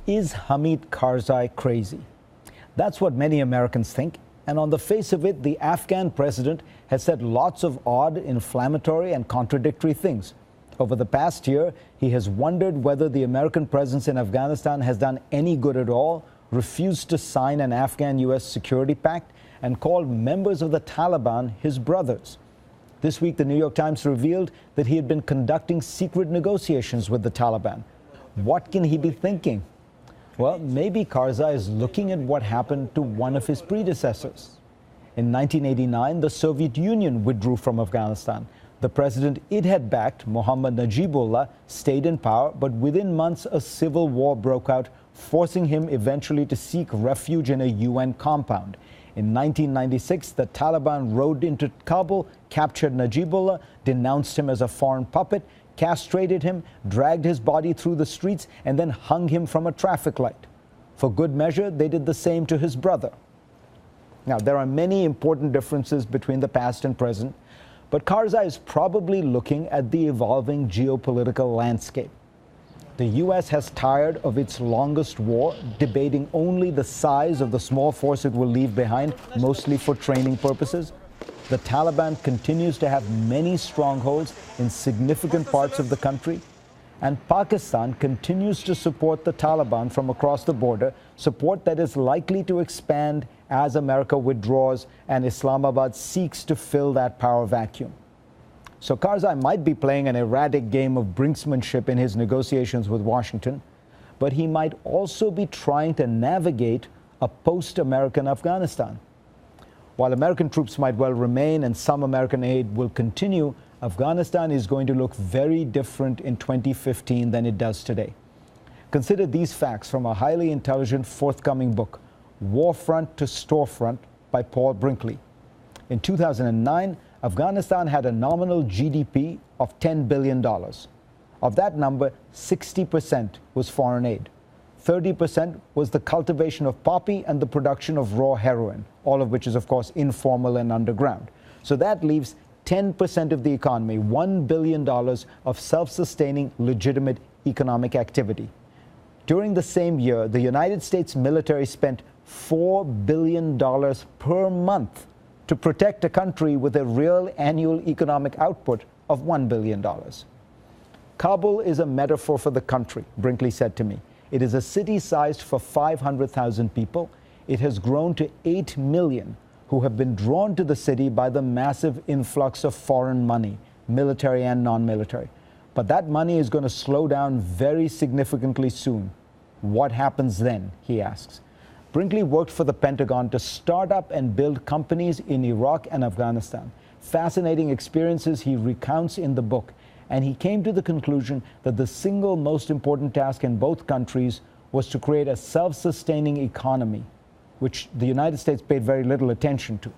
Is Hamid Karzai crazy? That's what many Americans think. And on the face of it, the Afghan president has said lots of odd, inflammatory and contradictory things. Over the past year, he has wondered whether the American presence in Afghanistan has done any good at all, refused to sign an Afghan-U.S. security pact, and called members of the Taliban his brothers. This week, the New York Times revealed that he had been conducting secret negotiations with the Taliban. What can he be thinking? Well, maybe Karzai is looking at what happened to one of his predecessors. In 1989, the Soviet Union withdrew from Afghanistan. The president it had backed, Mohammad Najibullah, stayed in power, but within months a civil war broke out, forcing him eventually to seek refuge in a UN compound. In 1996, the Taliban rode into Kabul, captured Najibullah, denounced him as a foreign puppet, castrated him, dragged his body through the streets, and then hung him from a traffic light. For good measure, they did the same to his brother. Now, there are many important differences between the past and present, but Karzai is probably looking at the evolving geopolitical landscape. The U.S. has tired of its longest war, debating only the size of the small force it will leave behind, mostly for training purposes. The Taliban continues to have many strongholds in significant parts of the country, and Pakistan continues to support the Taliban from across the border, support that is likely to expand as America withdraws and Islamabad seeks to fill that power vacuum. So Karzai might be playing an erratic game of brinksmanship in his negotiations with Washington, but he might also be trying to navigate a post-American Afghanistan. While American troops might well remain and some American aid will continue, Afghanistan is going to look very different in 2015 than it does today. Consider these facts from a highly intelligent forthcoming book, Warfront to Storefront by Paul Brinkley. In 2009, Afghanistan had a nominal GDP of $10 billion. Of that number, 60% was foreign aid. 30% was the cultivation of poppy and the production of raw heroin, all of which is, of course, informal and underground. So that leaves 10% of the economy, $1 billion of self-sustaining, legitimate economic activity. During the same year, the United States military spent $4 billion per month to protect a country with a real annual economic output of $1 billion. Kabul is a metaphor for the country, Brinkley said to me. It is a city sized for 500,000 people. It has grown to 8 million who have been drawn to the city by the massive influx of foreign money, military and non-military. But that money is going to slow down very significantly soon. What happens then, he asks. Brinkley worked for the Pentagon to start up and build companies in Iraq and Afghanistan. Fascinating experiences he recounts in the book. And he came to the conclusion that the single most important task in both countries was to create a self-sustaining economy, which the United States paid very little attention to.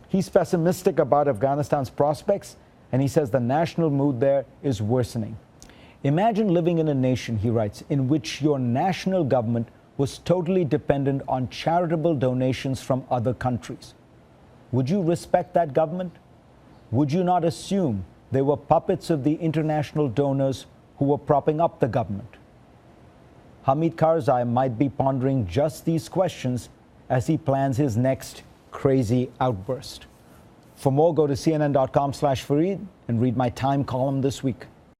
He's pessimistic about Afghanistan's prospects, and he says the national mood there is worsening. Imagine living in a nation, he writes, in which your national government was totally dependent on charitable donations from other countries. Would you respect that government? Would you not assume they were puppets of the international donors who were propping up the government? Hamid Karzai might be pondering just these questions as he plans his next crazy outburst. For more, go to cnn.com/Fareed and read my Time column this week.